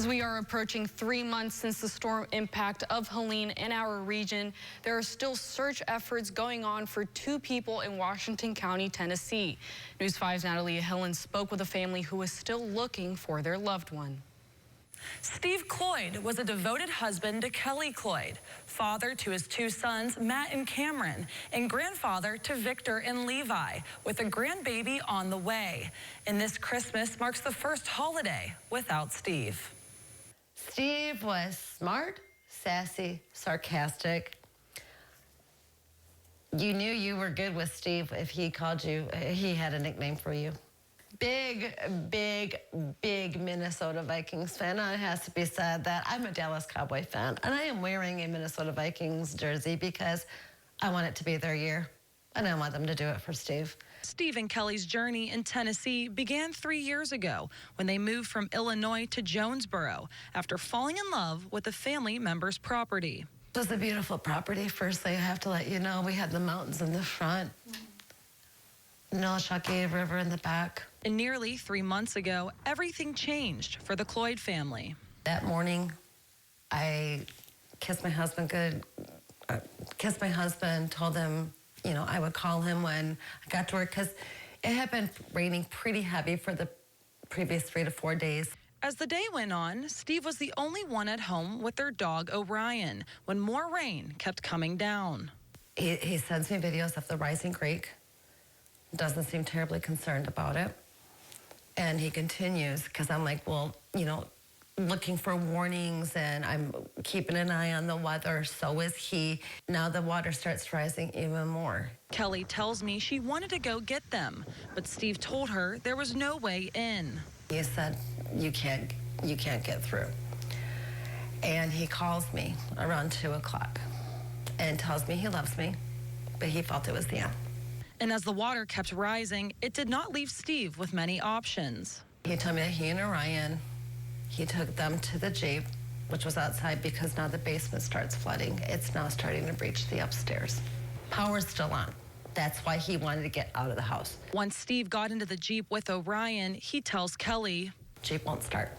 As we are approaching 3 months since the storm impact of Helene in our region, there are still search efforts going on for 2 people in Washington County, Tennessee. News 5's Natalia Helene spoke with a family who is still looking for their loved one. Steve Cloyd was a devoted husband to Keli Cloyd, father to his 2 sons, Matt and Cameron, and grandfather to Victor and Levi, with a grandbaby on the way. And this Christmas marks the first holiday without Steve. Steve was smart, sassy, sarcastic. You knew you were good with Steve if he called you, he had a nickname for you. Big Minnesota Vikings fan. It has to be said that I'm a Dallas Cowboy fan, and I am wearing a Minnesota Vikings jersey because I want it to be their year, and I want them to do it for Steve. Steve and Keli's journey in Tennessee began 3 years ago when they moved from Illinois to Jonesborough after falling in love with a family member's property. It was a beautiful property. Firstly, I have to let you know we had the mountains in the front, Nolashockee River in the back. And nearly 3 months ago, everything changed for the Cloyd family. That morning, I kissed my husband told him, you know, I would call him when I got to work because it had been raining pretty heavy for the previous 3 to 4 days. As the day went on, Steve was the only one at home with their dog Orion when more rain kept coming down. He sends me videos of the rising creek. Doesn't seem terribly concerned about it. And he continues, because I'm like, well, you know, looking for warnings, and I'm keeping an eye on the weather. So is he. Now the water starts rising even more. Keli tells me she wanted to go get them, but Steve told her there was no way in. He said, you can't get through. And he calls me around 2 o'clock and tells me he loves me, but he felt it was the end. And as the water kept rising, it did not leave Steve with many options. He told me that he and Orion, he took them to the Jeep, which was outside because now the basement starts flooding. It's now starting to breach the upstairs. Power's still on. That's why he wanted to get out of the house. Once Steve got into the Jeep with Orion, he tells Keli, Jeep won't start.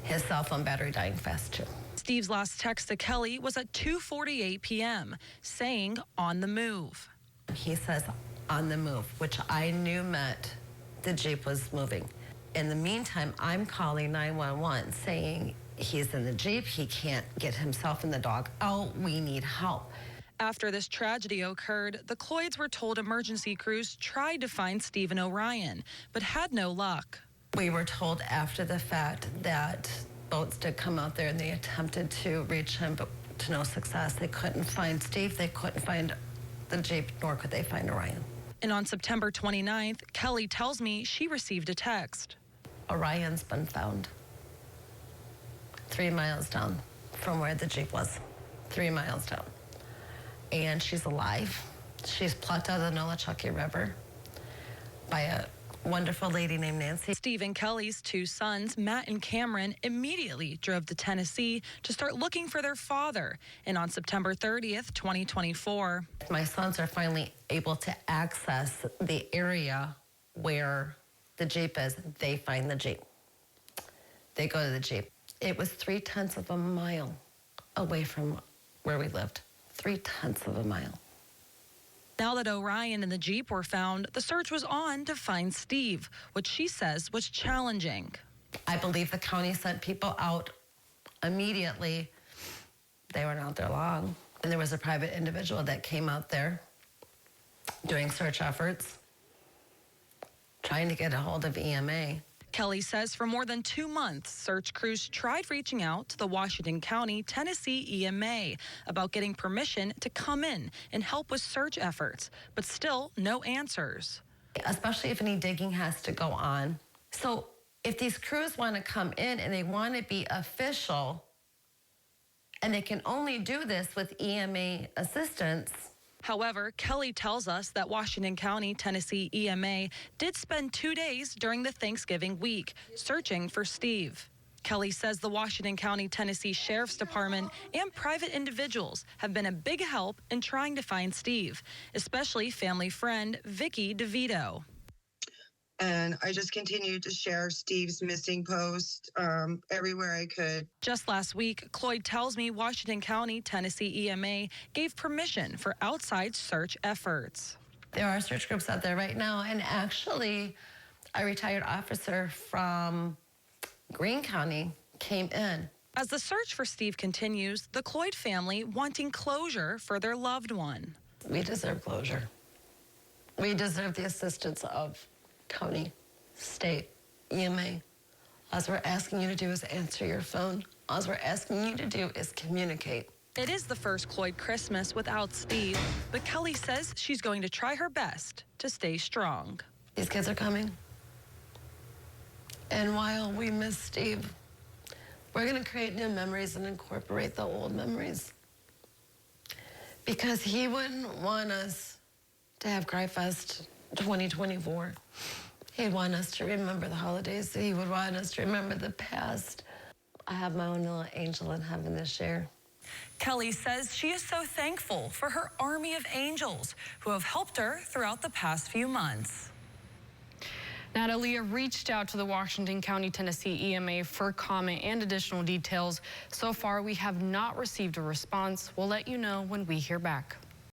His cell phone battery dying fast too. Steve's last text to Keli was at 2:48 p.m., saying on the move. He says on the move, which I knew meant the Jeep was moving. In the meantime, I'm calling 911 saying he's in the Jeep, he can't get himself and the dog out, we need help. After this tragedy occurred, the Cloyds were told emergency crews tried to find Steve and Orion, but had no luck. We were told after the fact that boats did come out there and they attempted to reach him, but to no success. They couldn't find Steve, they couldn't find the Jeep, nor could they find Orion. And on September 29th, Keli tells me she received a text. Orion's been found 3 miles down from where the Jeep was, 3 miles down. And she's alive. She's plucked out of the Nolashockee River by a wonderful lady named Nancy. Steve and Keli's 2 sons, Matt and Cameron, immediately drove to Tennessee to start looking for their father. And on September 30th, 2024. My sons are finally able to access the area where the Jeep is. They find the Jeep. They go to the Jeep. It was 3/10 of a mile away from where we lived. 3/10 of a mile. Now that Orion and the Jeep were found, the search was on to find Steve, which she says was challenging. I believe the county sent people out immediately. They weren't out there long. And there was a private individual that came out there doing search efforts, trying to get a hold of EMA. Keli says for more than 2 months, search crews tried reaching out to the Washington County, Tennessee EMA about getting permission to come in and help with search efforts, but still no answers. Especially if any digging has to go on. So if these crews want to come in and they want to be official, and they can only do this with EMA assistance. However, Keli tells us that Washington County, Tennessee EMA did spend 2 days during the Thanksgiving week searching for Steve. Keli says the Washington County, Tennessee Sheriff's Department and private individuals have been a big help in trying to find Steve, especially family friend Vicky DeVito. And I just continued to share Steve's missing post everywhere I could. Just last week, Cloyd tells me Washington County, Tennessee EMA gave permission for outside search efforts. There are search groups out there right now, and actually, a retired officer from Greene County came in. As the search for Steve continues, the Cloyd family wanting closure for their loved one. We deserve closure. We deserve the assistance of county, state, EMA. All we're asking you to do is answer your phone. All we're asking you to do is communicate. It is the first Cloyd Christmas without Steve, but Keli says she's going to try her best to stay strong. These kids are coming. And while we miss Steve, we're going to create new memories and incorporate the old memories. Because he wouldn't want us to have Cry Fest 2024. He'd want us to remember the holidays. He would want us to remember the past. I have my own little angel in heaven this year. Keli says she is so thankful for her army of angels who have helped her throughout the past few months. Natalia reached out to the Washington County, Tennessee EMA for comment and additional details. So far, we have not received a response. We'll let you know when we hear back.